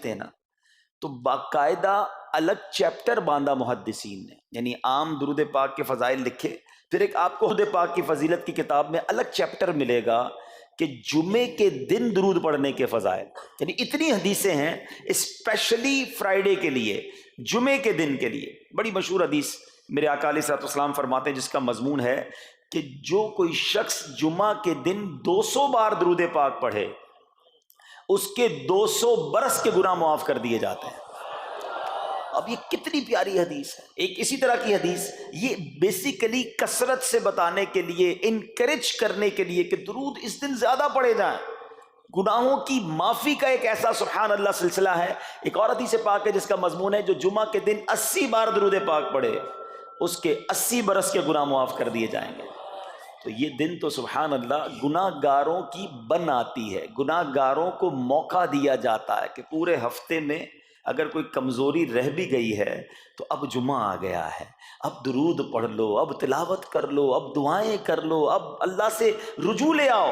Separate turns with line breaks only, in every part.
لکھتے ہیں نا تو باقاعدہ الگ چیپٹر باندھا محدثین نے، یعنی عام درود پاک کے فضائل لکھے، پھر ایک آپ کو درود پاک کی فضیلت کی کتاب میں الگ چیپٹر ملے گا کہ جمعے کے دن درود پڑھنے کے فضائل، یعنی اتنی حدیثیں ہیں اسپیشلی فرائیڈے کے لیے، جمعے کے دن کے لیے۔ بڑی مشہور حدیث میرے آقا علیہ الصلوۃ والسلام فرماتے ہیں جس کا مضمون ہے کہ جو کوئی شخص جمعہ کے دن 200 بار درود پاک پڑھے اس کے 200 برس کے گناہ معاف کر دیے جاتے ہیں۔ اب یہ کتنی پیاری حدیث ہے۔ ایک اسی طرح کی حدیث یہ بیسیکلی کثرت سے بتانے کے لیے، انکریج کرنے کے لیے کہ درود اس دن زیادہ پڑھے جائیں، گناہوں کی معافی کا ایک ایسا سبحان اللہ سلسلہ ہے۔ ایک اور حدیث پاک ہے جس کا مضمون ہے جو جمعہ کے دن 80 بار درود پاک پڑھے اس کے 80 برس کے گناہ معاف کر دیے جائیں گے۔ تو یہ دن تو سبحان اللہ گناہ گاروں کی بن آتی ہے، گناہ گاروں کو موقع دیا جاتا ہے کہ پورے ہفتے میں اگر کوئی کمزوری رہ بھی گئی ہے تو اب جمعہ آ گیا ہے، اب درود پڑھ لو، اب تلاوت کر لو، اب دعائیں کر لو، اب اللہ سے رجوع لے آؤ۔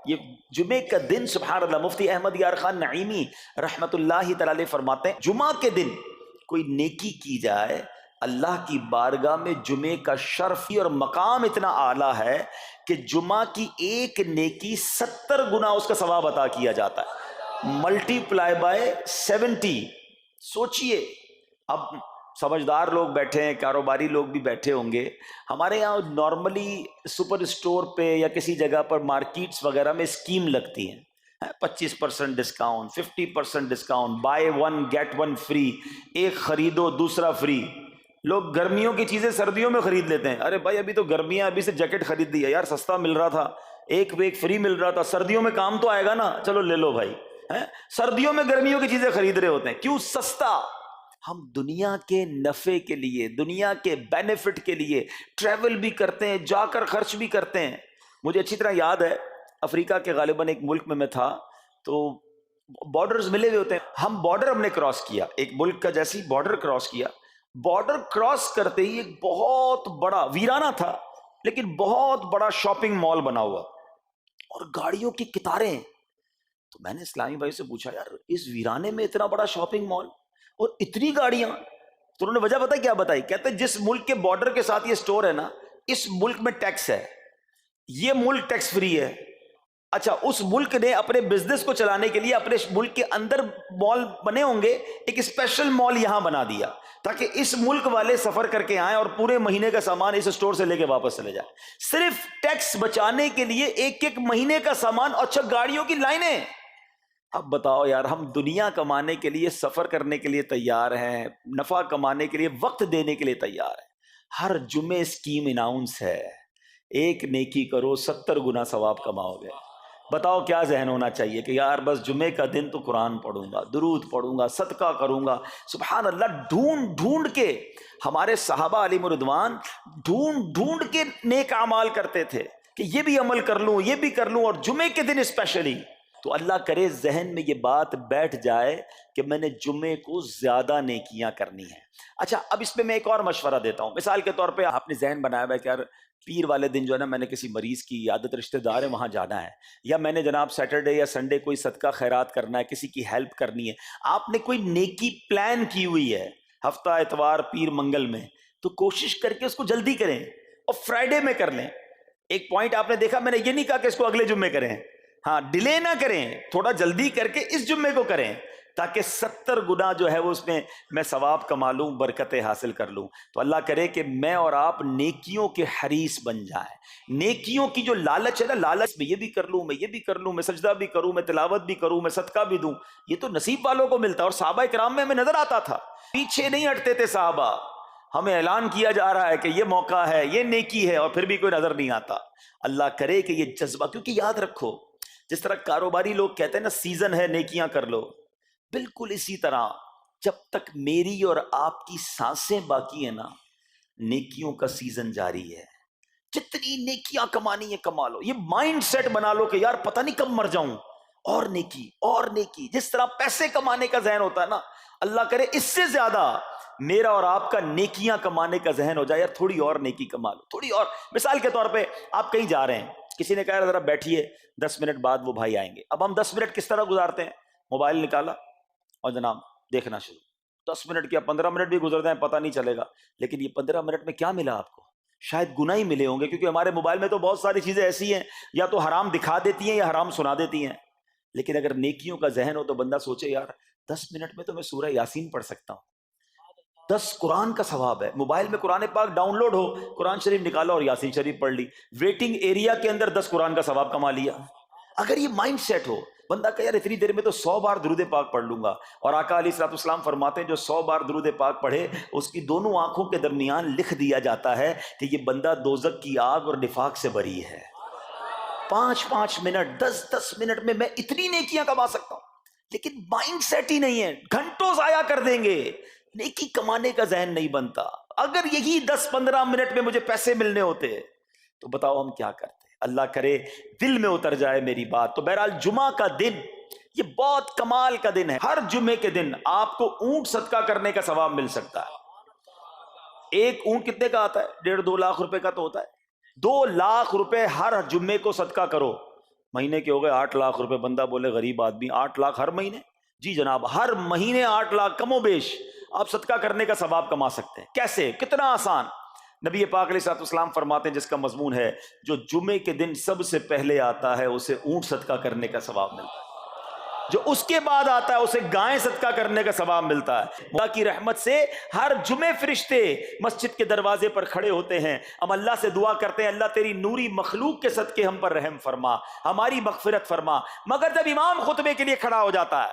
یہ جمعے کا دن سبحان اللہ، مفتی احمد یار خان نعیمی رحمت اللہ تعالی علیہ فرماتے ہیں جمعہ کے دن کوئی نیکی کی جائے اللہ کی بارگاہ میں جمعے کا شرف اور مقام اتنا اعلیٰ ہے کہ جمعہ کی ایک نیکی 70 گنا اس کا ثواب عطا کیا جاتا ہے، ملٹی پلائی بائی 70۔ سوچئے، اب سمجھدار لوگ بیٹھے ہیں، کاروباری لوگ بھی بیٹھے ہوں گے، ہمارے یہاں نارملی سپر اسٹور پہ یا کسی جگہ پر مارکیٹس وغیرہ میں اسکیم لگتی ہیں، 25% discount, 50% discount, buy one get one free, ایک خریدو دوسرا فری۔ لوگ گرمیوں کی چیزیں سردیوں میں خرید لیتے ہیں، ارے بھائی ابھی تو گرمیاں، ابھی سے جیکٹ خرید لی ہے یار، سستا مل رہا تھا، ایک پہ ایک فری مل رہا تھا، سردیوں میں کام تو آئے گا نا، چلو لے لو بھائی۔ سردیوں میں گرمیوں کی چیزیں خرید رہے ہوتے ہیں، کیوں؟ سستا۔ ہم دنیا کے نفع کے لیے، دنیا کے بینیفٹ کے لیے ٹریول بھی کرتے ہیں، جا کر خرچ بھی کرتے ہیں۔ مجھے اچھی طرح یاد ہے افریقہ کے غالباً ایک ملک میں تھا، تو بارڈرز ملے ہوئے ہوتے ہیں، ہم بارڈر ہم نے کراس کیا، ایک ملک کا جیسی بارڈر کراس کیا، بارڈر کراس کرتے ہی ایک بہت بڑا ویرانہ تھا لیکن بہت بڑا شاپنگ مال بنا ہوا اور گاڑیوں کی قطاریں۔ تو میں نے اسلامی بھائی سے پوچھا یار اس ویرانے میں اتنا بڑا شاپنگ مال اور اتنی گاڑیاں؟ تو انہوں نے وجہ پتہ کیا بتائی؟ کہتے جس ملک کے بارڈر کے ساتھ یہ سٹور ہے نا، اس ملک میں ٹیکس ہے، یہ ملک ٹیکس فری ہے۔ اچھا، اس ملک نے اپنے بزنس کو چلانے کے لیے اپنے ملک کے اندر مال بنے ہوں گے، ایک اسپیشل مال یہاں بنا دیا تاکہ اس ملک والے سفر کر کے آئیں اور پورے مہینے کا سامان اس سٹور سے لے کے واپس چلے جائیں، صرف ٹیکس بچانے کے لیے ایک ایک مہینے کا سامان۔ اچھا، گاڑیوں کی لائنیں۔ اب بتاؤ یار، ہم دنیا کمانے کے لیے، سفر کرنے کے لیے تیار ہیں، نفع کمانے کے لیے وقت دینے کے لیے تیار ہیں، ہر جمعے اسکیم اناؤنس ہے، ایک نیکی کرو 70 گنا ثواب کماؤ گے۔ بتاؤ کیا ذہن ہونا چاہیے کہ یار بس جمعے کا دن تو قرآن پڑھوں گا، درود پڑھوں گا، صدقہ کروں گا۔ سبحان اللہ، ڈھونڈ ڈھونڈ کے ہمارے صحابہ علیہ رضوان ڈھونڈ ڈھونڈ کے نیک اعمال کرتے تھے کہ یہ بھی عمل کر لوں، یہ بھی کر لوں، اور جمعے کے دن اسپیشلی۔ تو اللہ کرے ذہن میں یہ بات بیٹھ جائے کہ میں نے جمعے کو زیادہ نیکیاں کرنی ہیں۔ اچھا، اب اس میں ایک اور مشورہ دیتا ہوں۔ مثال کے طور پہ آپ نے ذہن بنایا ہے کہ یار پیر والے دن جو ہے نا میں نے کسی مریض کی عیادت، رشتہ دار ہے وہاں جانا ہے، یا میں نے جناب سیٹرڈے یا سنڈے کوئی صدقہ خیرات کرنا ہے، کسی کی ہیلپ کرنی ہے، آپ نے کوئی نیکی پلان کی ہوئی ہے ہفتہ اتوار پیر منگل میں، تو کوشش کر کے اس کو جلدی کریں اور فرائیڈے میں کر لیں۔ ایک پوائنٹ آپ نے دیکھا، میں نے یہ نہیں کہا کہ اس کو اگلے جمعے کریں، ہاں ڈیلے نہ کریں، تھوڑا جلدی کر کے اس جمعے کو کریں تاکہ 70 گنا جو ہے وہ اس میں ثواب کما لوں، برکتیں حاصل کر لوں۔ تو اللہ کرے کہ میں اور آپ نیکیوں کے حریص بن جائیں۔ نیکیوں کی جو لالچ ہے نا، لالچ میں یہ بھی کر لوں، میں یہ بھی کر لوں، میں سجدہ بھی کروں، میں تلاوت بھی کروں، میں صدقہ بھی دوں، یہ تو نصیب والوں کو ملتا ہے۔ اور صحابہ کرام میں ہمیں نظر آتا تھا، پیچھے نہیں ہٹتے تھے صحابہ، ہمیں اعلان کیا جا رہا ہے کہ یہ موقع ہے، یہ نیکی ہے، اور پھر بھی کوئی نظر نہیں آتا۔ اللہ کرے کہ یہ جذبہ، کیونکہ یاد رکھو جس طرح کاروباری لوگ کہتے ہیں نا سیزن ہے نیکیاں کر لو، بالکل اسی طرح جب تک میری اور آپ کی سانسیں باقی ہیں نا، نیکیوں کا سیزن جاری ہے۔ جتنی نیکیاں کمانی ہے کما لو، یہ مائنڈ سیٹ بنا لو کہ یار پتہ نہیں کب مر جاؤں، اور نیکی اور نیکی۔ جس طرح پیسے کمانے کا ذہن ہوتا ہے نا، اللہ کرے اس سے زیادہ میرا اور آپ کا نیکیاں کمانے کا ذہن ہو جائے، یار تھوڑی اور نیکی کما لو، تھوڑی اور۔ مثال کے طور پہ آپ کہیں جا رہے ہیں، کسی نے کہا ذرا بیٹھیے 10 منٹ بعد وہ بھائی آئیں گے۔ اب ہم 10 منٹ کس طرح گزارتے ہیں؟ موبائل نکالا اور جناب دیکھنا شروع. 10 منٹ کیا 15 منٹ بھی گزر جائیں پتہ نہیں چلے گا, لیکن یہ 15 منٹ میں کیا ملا آپ کو؟ شاید گناہ ہی ملے ہوں گے, کیونکہ ہمارے موبائل میں تو بہت ساری چیزیں ایسی ہیں یا تو حرام دکھا دیتی ہیں یا حرام سنا دیتی ہیں. لیکن اگر نیکیوں کا ذہن ہو تو بندہ سوچے یار 10 منٹ میں تو میں سورہ یاسین پڑھ سکتا ہوں, 10 قرآن کا ثواب ہے. موبائل میں قرآن پاک ڈاؤن لوڈ ہو, قرآن شریف نکالا اور یاسین شریف پڑھ لی, ویٹنگ ایریا کے اندر 10 قرآن کا ثواب کما لیا. اگر یہ مائنڈ سیٹ ہو بندہ کہ یار اتنی دیر میں تو 100 بار درود پاک پڑھ لوں گا, اور آقا علیہ الصلوۃ والسلام فرماتے ہیں جو 100 بار درود پاک پڑھے اس کی دونوں آنکھوں کے درمیان لکھ دیا جاتا ہے کہ یہ بندہ دوزخ کی آگ اور نفاق سے بری ہے. 5-5 منٹ 10-10 منٹ میں اتنی نیکیاں کما سکتا ہوں, لیکن مائنڈ سیٹ ہی نہیں ہے, گھنٹوں ضائع کر دیں گے, نیکی کمانے کا ذہن نہیں بنتا. اگر یہی 10-15 منٹ میں مجھے پیسے ملنے ہوتے تو بتاؤ ہم کیا کرتے. اللہ کرے دل میں اتر جائے میری بات. تو بہرحال جمعہ کا دن یہ بہت کمال کا دن ہے. ہر جمعے کے دن آپ کو اونٹ صدقہ کرنے کا ثواب مل سکتا ہے. ایک اونٹ کتنے کا آتا ہے؟ 1.5-2 لاکھ روپے کا تو ہوتا ہے. 2 لاکھ روپے ہر جمعے کو صدقہ کرو, مہینے کے ہو گئے 8 لاکھ روپے. بندہ بولے غریب آدمی 8 لاکھ ہر مہینے؟ جی جناب, ہر مہینے 8 لاکھ کم و بیش آپ صدقہ کرنے کا ثواب کما سکتے ہیں. کیسے؟ کتنا آسان. نبی پاک علیہ الصلوۃ والسلام فرماتے ہیں جس کا مضمون ہے جو جمعے کے دن سب سے پہلے آتا ہے اسے اونٹ صدقہ کرنے کا ثواب ملتا ہے, جو اس کے بعد آتا ہے اسے گائے صدقہ کرنے کا ثواب ملتا ہے. اللہ کی رحمت سے ہر جمعے فرشتے مسجد کے دروازے پر کھڑے ہوتے ہیں, ہم اللہ سے دعا کرتے ہیں اللہ تیری نوری مخلوق کے صدقے ہم پر رحم فرما, ہماری مغفرت فرما. مگر جب امام خطبے کے لیے کھڑا ہو جاتا ہے,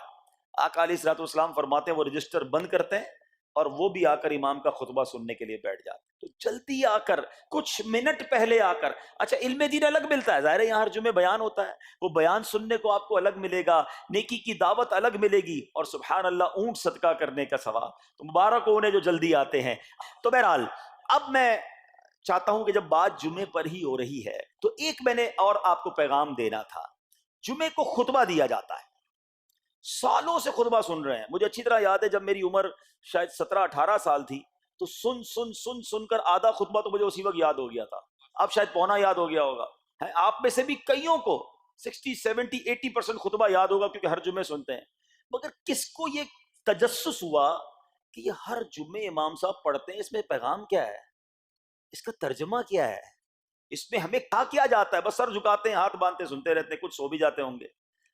آقا علیہ الصلوۃ والسلام فرماتے ہیں وہ رجسٹر بند کرتے ہیں اور وہ بھی آ کر امام کا خطبہ سننے کے لیے بیٹھ جاتے ہیں. تو جلدی آ کر کچھ منٹ پہلے آ کر, اچھا علم دین الگ ملتا ہے, ظاہر ہے یہاں ہر جمعے بیان ہوتا ہے, وہ بیان سننے کو آپ کو الگ ملے گا, نیکی کی دعوت الگ ملے گی, اور سبحان اللہ اونٹ صدقہ کرنے کا ثواب. تو مبارک ہو انہیں جو جلدی آتے ہیں. تو بہرحال اب میں چاہتا ہوں کہ جب بات جمعے پر ہی ہو رہی ہے تو ایک میں نے اور آپ کو پیغام دینا تھا. جمعے کو خطبہ دیا جاتا ہے, سالوں سے خطبہ سن رہے ہیں. مجھے اچھی طرح یاد ہے جب میری عمر شاید 17-18 سال تھی تو سن کر آدھا خطبہ تو مجھے اسی وقت یاد ہو گیا تھا. اب شاید پونا یاد ہو گیا ہوگا. آپ میں سے بھی کئیوں کو 60-70-80% خطبہ یاد ہوگا کیونکہ ہر جمعے سنتے ہیں. مگر کس کو یہ تجسس ہوا کہ یہ ہر جمعے امام صاحب پڑھتے ہیں, اس میں پیغام کیا ہے, اس کا ترجمہ کیا ہے, اس میں ہمیں کیا جاتا ہے؟ بس سر جھکاتے ہیں, ہاتھ باندھتے سنتے رہتے ہیں, کچھ سو بھی جاتے ہوں گے.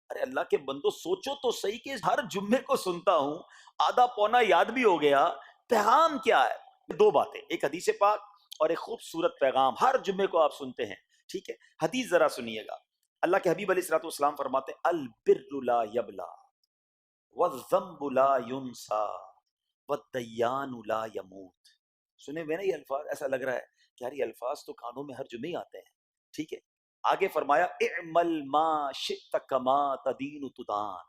ارے اللہ کے بندو سوچو تو صحیح کہ ہر جمعے کو سنتا ہوں, آدھا پونا یاد بھی ہو گیا, پیغام کیا ہے؟ 2 باتیں, ایک حدیث پاک اور ایک خوبصورت پیغام. ہر جمعے کو آپ سنتے ہیں, ٹھیک ہے. حدیث ذرا سنیے گا. اللہ کے حبیب علیہ الصلوۃ والسلام فرماتے ہیں البر لا یبلا والذنب لا ینسا والدیان لا یموت. سنے ہوئے نا یہ الفاظ؟ ایسا لگ رہا ہے کہ یار یہ الفاظ تو کانوں میں ہر جمعے آتے ہیں, ٹھیک ہے. آگے فرمایا اعمل ما شئت کما تدین تدان,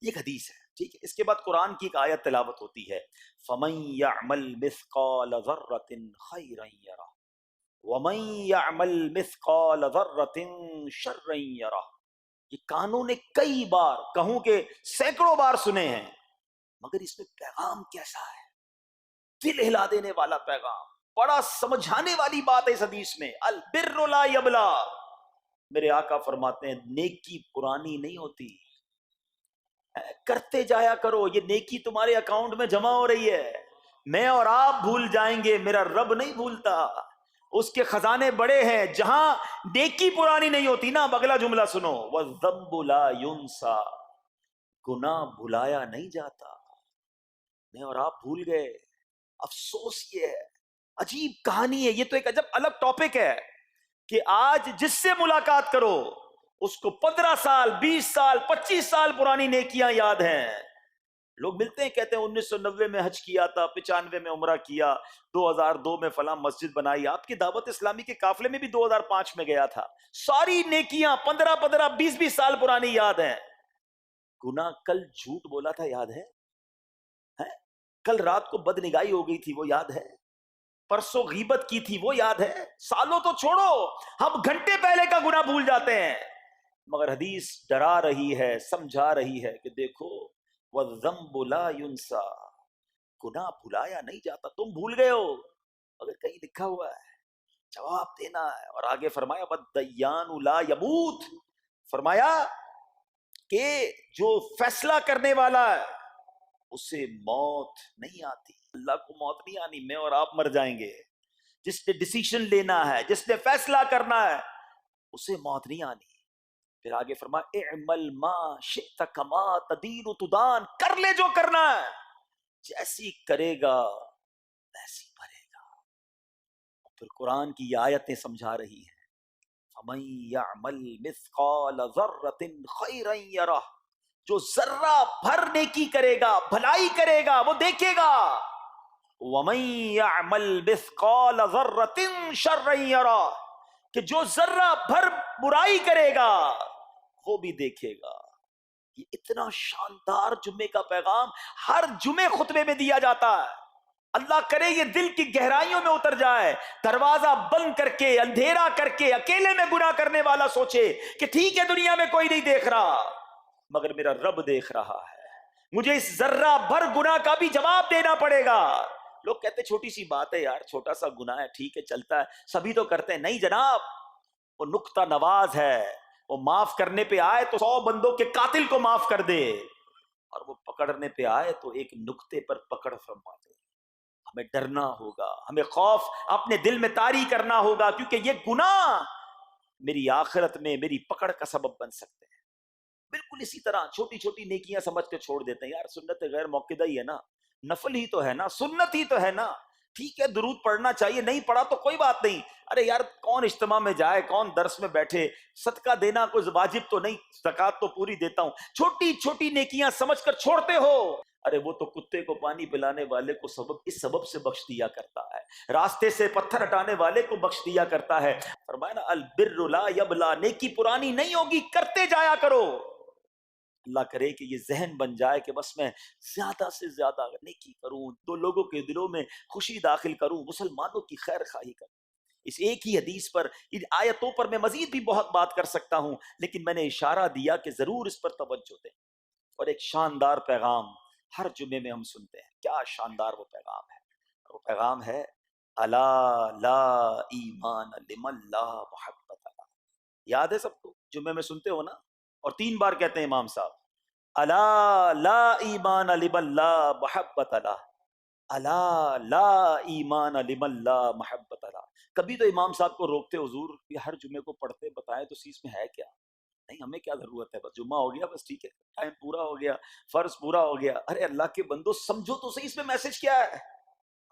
یہ حدیث ہے, ٹھیک ہے. اس کے بعد قرآن کی ایک آیت تلاوت ہوتی ہے فمن یعمل مثقال ذرۃ خیرا یرہ ومن یعمل مثقال ذرۃ شرا یرہ. یہ کانوں نے کئی بار, کہوں کہ سینکڑوں بار سنے ہیں, مگر اس میں پیغام کیسا ہے, دل ہلا دینے والا پیغام, بڑا سمجھانے والی بات ہے اس حدیث میں. البر لا یبلا, میرے آقا فرماتے ہیں نیکی پرانی نہیں ہوتی, کرتے جایا کرو, یہ نیکی تمہارے اکاؤنٹ میں جمع ہو رہی ہے. میں اور آپ بھول جائیں گے, میرا رب نہیں بھولتا, اس کے خزانے بڑے ہیں. جہاں نیکی پرانی نہیں ہوتی نا, اگلا جملہ سنو وَالذَّنبُ لَا يُنسَى, گناہ بھلایا نہیں جاتا. میں اور آپ بھول گئے, افسوس یہ ہے. عجیب کہانی ہے یہ, تو ایک عجب الگ ٹاپک ہے کہ آج جس سے ملاقات کرو اس کو 15 سال 20 سال 25 سال پرانی نیکیاں یاد ہیں. لوگ ملتے ہیں کہتے ہیں 1990 میں حج کیا تھا, 95 میں عمرہ کیا, 2002 میں فلاں مسجد بنائی. آپ کی دعوت اسلامی کے قافلے میں بھی 2005 میں گیا تھا. ساری نیکیاں 15 20 سال پرانی یاد ہیں. گناہ کل جھوٹ بولا تھا یاد ہے, کل رات کو بدنگاہی ہو گئی تھی وہ یاد ہے, پرسوں غیبت کی تھی وہ یاد ہے. سالوں تو چھوڑو, ہم گھنٹے پہلے کا گناہ بھول جاتے ہیں. مگر حدیث ڈرا رہی ہے, سمجھا رہی ہے کہ دیکھو وَالذَّنبُ لَا يُنسَى, گناہ بھلایا نہیں جاتا. تم بھول گئے ہو مگر کہیں لکھا ہوا ہے, جواب دینا ہے. اور آگے فرمایا وَالدَّيَّانُ لَا يَمُوتُ, فرمایا کہ جو فیصلہ کرنے والا ہے اسے موت نہیں آتی. اللہ کو موت نہیں آنی، میں اور آپ مر جائیں گے. جس نے ڈیسیشن لینا ہے، جس نے فیصلہ کرنا ہے، اسے موت نہیں آنی. پھر آگے فرمایا اعمل ما شئت کما تدین تدان، کر لے جو کرنا ہے، جیسی کرے گا ویسی بھرے گا. پھر قرآن کی یہ آیتیں سمجھا رہی ہیں فَمَن يَعْمَلْ مِثْقَالَ ذَرَّةٍ خَيْرًا يَرَهُ، جو ذرہ بھر نیکی کرے گا، بھلائی کرے گا، وہ دیکھے گا. وَمَن يَعْمَلْ مِثْقَالَ ذَرَّةٍ شَرًّا يَرَهُ، کہ جو ذرہ بھر برائی کرے گا وہ بھی دیکھے گا. یہ اتنا شاندار جمعے کا پیغام ہر جمعے خطبے میں دیا جاتا ہے. اللہ کرے یہ دل کی گہرائیوں میں اتر جائے. دروازہ بند کر کے، اندھیرا کر کے، اکیلے میں گناہ کرنے والا سوچے کہ ٹھیک ہے دنیا میں کوئی نہیں دیکھ رہا مگر میرا رب دیکھ رہا ہے، مجھے اس ذرہ بھر گناہ کا بھی جواب دینا پڑے گا. لوگ کہتے چھوٹی سی بات ہے یار، چھوٹا سا گناہ ہے، ٹھیک ہے چلتا ہے، سبھی تو کرتے ہیں. نہیں جناب، وہ نقطہ نواز ہے. وہ معاف کرنے پہ آئے تو 100 بندوں کے قاتل کو معاف کر دے، اور وہ پکڑنے پہ آئے تو ایک نقطے پر پکڑ فرما دے. ہمیں ڈرنا ہوگا، ہمیں خوف اپنے دل میں طاری کرنا ہوگا، کیونکہ یہ گناہ میری آخرت میں میری پکڑ کا سبب بن سکتے ہیں. بالکل اسی طرح چھوٹی چھوٹی نیکیاں سمجھ کے چھوڑ دیتے ہیں. یار سنت غیر موقدہ ہی ہے نا، نفل ہی تو ہے نا، سنت ہی تو ہے نا، ٹھیک ہے درود پڑھنا چاہیے، نہیں پڑھا تو کوئی بات نہیں. ارے یار کون اجتماع میں جائے، کون درس میں بیٹھے، صدقہ دینا کوئی واجب تو نہیں، زکوٰۃ تو پوری دیتا ہوں. چھوٹی چھوٹی نیکیاں سمجھ کر چھوڑتے ہو. ارے وہ تو کتے کو پانی پلانے والے کو اس سبب سے بخش دیا کرتا ہے، راستے سے پتھر ہٹانے والے کو بخش دیا کرتا ہے. فرمایا نا البر لا یبلا، نیکی پرانی نہیں ہوگی، کرتے جایا کرو. اللہ کرے کہ یہ ذہن بن جائے کہ بس میں زیادہ سے زیادہ نیکی کروں، دو لوگوں کے دلوں میں خوشی داخل کروں، مسلمانوں کی خیر خواہی کروں. اس ایک ہی حدیث پر، ان آیتوں پر میں مزید بھی بہت بات کر سکتا ہوں، لیکن میں نے اشارہ دیا کہ ضرور اس پر توجہ دیں. اور ایک شاندار پیغام ہر جمعے میں ہم سنتے ہیں. کیا شاندار وہ پیغام ہے! وہ پیغام ہے الا لا ایمان لمن لا محبت له. یاد ہے سب کو؟ جمعے میں سنتے ہو نا، اور 3 بار کہتے ہیں امام صاحب الا لا ایمان لمن لا محبت له، الا لا ایمان لمن لا محبت له. کبھی تو امام صاحب کو روکتے، حضور یہ ہر جمعے کو پڑھتے، بتائیں تو اس میں ہے کیا؟ نہیں ہمیں کیا ضرورت ہے، بس جمعہ ہو گیا بس ٹھیک ہے، ٹائم پورا ہو گیا، فرض پورا ہو گیا. ارے اللہ کے بندو سمجھو تو صحیح اس میں میسج کیا ہے.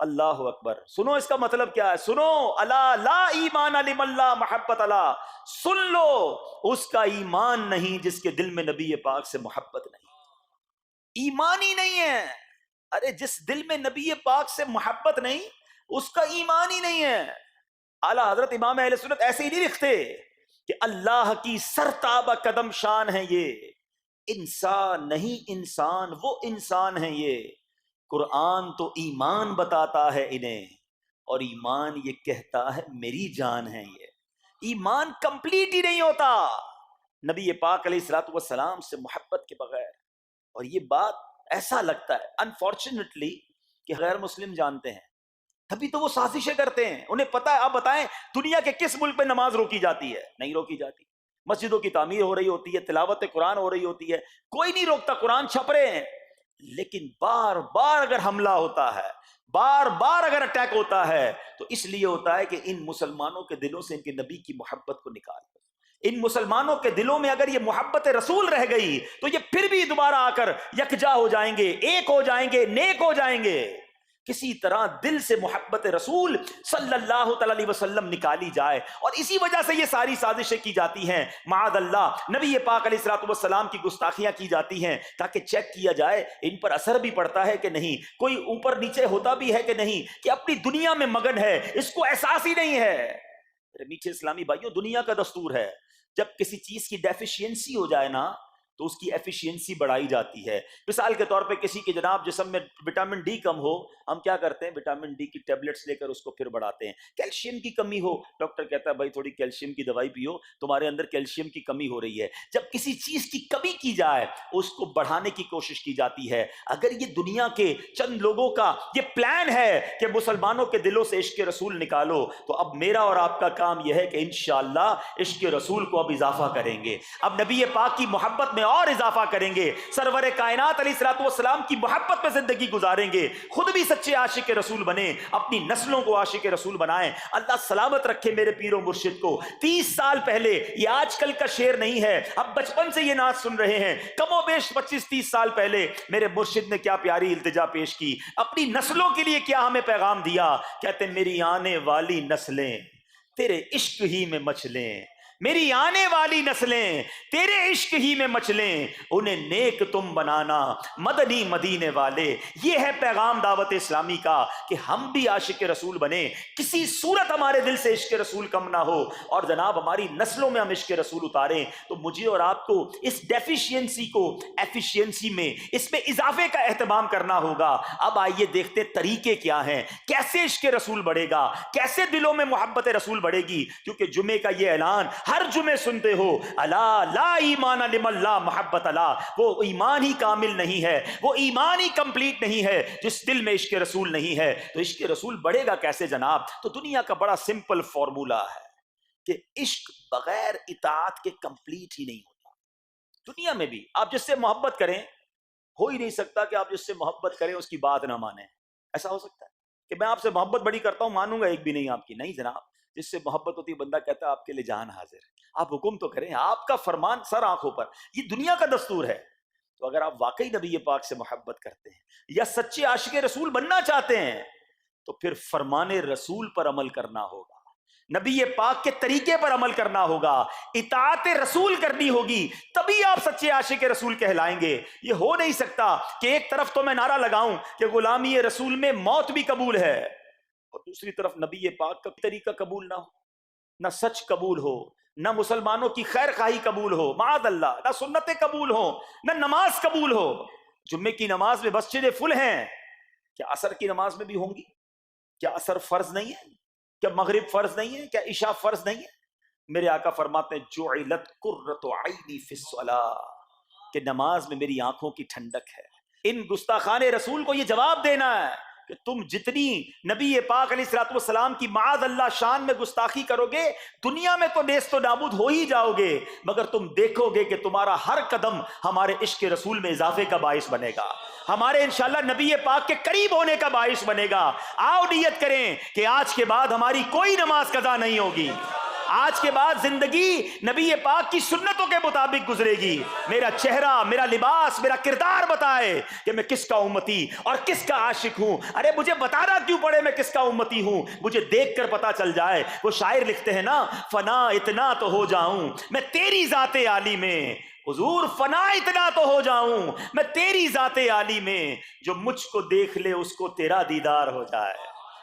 اللہ اکبر، سنو اس کا مطلب کیا ہے، سنو الا لا ایمان لمن لا محبت لا، سن لو اس کا ایمان نہیں جس کے دل میں نبی پاک سے محبت نہیں، ایمان ہی نہیں ہے. ارے جس دل میں نبی پاک سے محبت نہیں اس کا ایمان ہی نہیں ہے. اعلیٰ حضرت امام اہل سنت ایسے ہی نہیں لکھتے کہ اللہ کی سرتابہ قدم شان ہے یہ، انسان نہیں انسان، وہ انسان ہے یہ. قرآن تو ایمان بتاتا ہے انہیں، اور ایمان یہ کہتا ہے میری جان ہے یہ. ایمان کمپلیٹ ہی نہیں ہوتا نبی پاک علیہ الصلوۃ والسلام سے محبت کے بغیر. اور یہ بات ایسا لگتا ہے انفارچونیٹلی کہ غیر مسلم جانتے ہیں، تبھی تو وہ سازشیں کرتے ہیں. انہیں پتا ہے. آپ بتائیں دنیا کے کس ملک میں نماز روکی جاتی ہے؟ نہیں روکی جاتی. مسجدوں کی تعمیر ہو رہی ہوتی ہے، تلاوت قرآن ہو رہی ہوتی ہے، کوئی نہیں روکتا، قرآن چھپ رہے ہیں. لیکن بار بار اگر حملہ ہوتا ہے، بار بار اگر اٹیک ہوتا ہے تو اس لیے ہوتا ہے کہ ان مسلمانوں کے دلوں سے ان کے نبی کی محبت کو نکال دو. ان مسلمانوں کے دلوں میں اگر یہ محبت رسول رہ گئی تو یہ پھر بھی دوبارہ آ کر یکجا ہو جائیں گے، ایک ہو جائیں گے، نیک ہو جائیں گے. کسی طرح دل سے محبت رسول صلی اللہ تعالی علیہ وسلم نکالی جائے، اور اسی وجہ سے یہ ساری سازشیں کی جاتی ہیں. معاذ اللہ نبی پاک علیہ الصلوۃ والسلام کی گستاخیاں کی جاتی ہیں تاکہ چیک کیا جائے ان پر اثر بھی پڑتا ہے کہ نہیں، کوئی اوپر نیچے ہوتا بھی ہے کہ نہیں، کہ اپنی دنیا میں مگن ہے، اس کو احساس ہی نہیں ہے. میٹھے اسلامی بھائیوں، دنیا کا دستور ہے جب کسی چیز کی ڈیفیشینسی ہو جائے نا تو اس کی ایفیشینسی بڑھائی جاتی ہے. مثال کے طور پہ کسی کے جناب جسم میں وٹامن ڈی کم ہو، ہم کیا کرتے ہیں، وٹامن ڈی کی ٹیبلٹس لے کر اس کو پھر بڑھاتے ہیں. کیلشیم کی کمی ہو، ڈاکٹر کہتا ہے بھائی تھوڑی کیلشیم کی دوائی پیو، تمہارے اندر کیلشیم کی کمی ہو رہی ہے. جب کسی چیز کی کمی کی جائے اس کو بڑھانے کی کوشش کی جاتی ہے. اگر یہ دنیا کے چند لوگوں کا یہ پلان ہے کہ مسلمانوں کے دلوں سے عشق رسول نکالو، تو اب میرا اور آپ کا کام یہ ہے کہ انشاءاللہ عشق رسول کو اب اضافہ کریں گے. اب نبی پاک کی محبت میں اور اضافہ کریں گے، سرور کائنات علیہ الصلوۃ والسلام کی محبت میں زندگی گزاریں گے، خود بھی سچے عاشق رسول بنیں، اپنی نسلوں کو عاشق رسول بنائیں۔ اللہ سلامت رکھے میرے پیر و مرشد کو۔ 30 سال پہلے، یہ آج کل کا شعر نہیں ہے، اب بچپن سے یہ نعت سن رہے ہیں، کم و بیش 25-30 سال پہلے میرے مرشد نے کیا پیاری التجا پیش کی، اپنی نسلوں کے لیے کیا ہمیں پیغام دیا۔ کہتے ہیں میری آنے والی نسلیں تیرے عشق ہی میں مچلیں، میری آنے والی نسلیں تیرے عشق ہی میں مچلیں، انہیں نیک تم بنانا مدنی مدینے والے۔ یہ ہے پیغام دعوت اسلامی کا کہ ہم بھی عاشق رسول بنیں، کسی صورت ہمارے دل سے عشق رسول کم نہ ہو، اور جناب ہماری نسلوں میں ہم عشق رسول اتاریں۔ تو مجھے اور آپ کو اس ڈیفیشینسی کو ایفیشینسی میں، اس میں اضافے کا اہتمام کرنا ہوگا۔ اب آئیے دیکھتے طریقے کیا ہیں، کیسے عشق رسول بڑھے گا، کیسے دلوں میں محبت رسول بڑھے گی۔ کیونکہ جمعے کا یہ اعلان ہر جمعے سنتے ہو، الا لا ایمان لمن لا محبت لا، وہ ایمان ہی کامل نہیں ہے، وہ ایمان ہی کمپلیٹ نہیں ہے جس دل میں عشق رسول نہیں ہے۔ تو عشق رسول بڑھے گا کیسے جناب؟ تو دنیا کا بڑا سمپل فارمولا ہے کہ عشق بغیر اطاعت کے کمپلیٹ ہی نہیں ہوتا۔ دنیا میں بھی آپ جس سے محبت کریں، ہو ہی نہیں سکتا کہ آپ جس سے محبت کریں اس کی بات نہ مانیں۔ ایسا ہو سکتا ہے کہ میں آپ سے محبت بڑی کرتا ہوں، مانوں گا ایک بھی نہیں آپ کی؟ نہیں جناب، جس سے محبت ہوتی ہے بندہ کہتا ہے آپ کے لیے جان حاضر ہے، آپ حکم تو کریں، آپ کا فرمان سر آنکھوں پر، یہ دنیا کا دستور ہے۔ تو اگر آپ واقعی نبی پاک سے محبت کرتے ہیں یا سچے عاشق رسول بننا چاہتے ہیں تو پھر فرمان رسول پر عمل کرنا ہوگا، نبی پاک کے طریقے پر عمل کرنا ہوگا، اطاعت رسول کرنی ہوگی، تبھی آپ سچے عاشق رسول کہلائیں گے۔ یہ ہو نہیں سکتا کہ ایک طرف تو میں نعرہ لگاؤں کہ غلامی رسول میں موت بھی قبول ہے، اور دوسری طرف نبی پاک کا طریقہ قبول نہ ہو، نہ سچ قبول ہو، نہ مسلمانوں کی خیر خواہی قبول ہو، معاذ اللہ، نہ سنتیں قبول ہو، نہ نماز قبول ہو۔ جمعے کی نماز میں مسجدیں فل ہیں، کیا عصر کی نماز میں بھی ہوں گی؟ کیا عصر فرض نہیں ہے؟ کیا مغرب فرض نہیں ہے؟ کیا عشاء فرض نہیں ہے؟ میرے آقا فرماتے ہیں جعلت قرۃ عینی فی الصلاۃ، کہ نماز میں میری آنکھوں کی ٹھنڈک ہے۔ ان گستاخان رسول کو یہ جواب دینا ہے کہ تم جتنی نبی پاک علیہ الصلوۃ والسلام کی معاذ اللہ شان میں گستاخی کرو گے، دنیا میں تو نیست و نابود ہو ہی جاؤ گے، مگر تم دیکھو گے کہ تمہارا ہر قدم ہمارے عشق رسول میں اضافے کا باعث بنے گا، ہمارے انشاءاللہ نبی پاک کے قریب ہونے کا باعث بنے گا۔ آؤ نیت کریں کہ آج کے بعد ہماری کوئی نماز قضا نہیں ہوگی، آج کے بعد زندگی نبی پاک کی سنتوں کے مطابق گزرے گی۔ میرا چہرہ، میرا لباس، میرا کردار بتائے کہ میں کس کا امتی اور کس کا عاشق ہوں۔ ارے مجھے بتانا کیوں پڑے میں کس کا امتی ہوں، مجھے دیکھ کر پتا چل جائے۔ وہ شاعر لکھتے ہیں نا، فنا اتنا تو ہو جاؤں میں تیری ذات عالی میں، حضور فنا اتنا تو ہو جاؤں میں تیری ذات عالی میں، جو مجھ کو دیکھ لے اس کو تیرا دیدار ہو جائے۔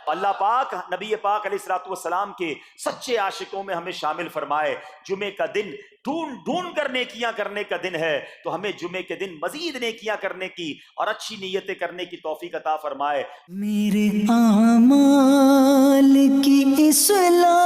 اللہ پاک نبی پاک علیہ الصلوۃ والسلام کے سچے عاشقوں میں ہمیں شامل فرمائے۔ جمعے کا دن ڈھونڈ کر نیکیاں کرنے کا دن ہے، تو ہمیں جمعے کے دن مزید نیکیاں کرنے کی اور اچھی نیتیں کرنے کی توفیق عطا فرمائے۔
میرے اعمال کی اصلاح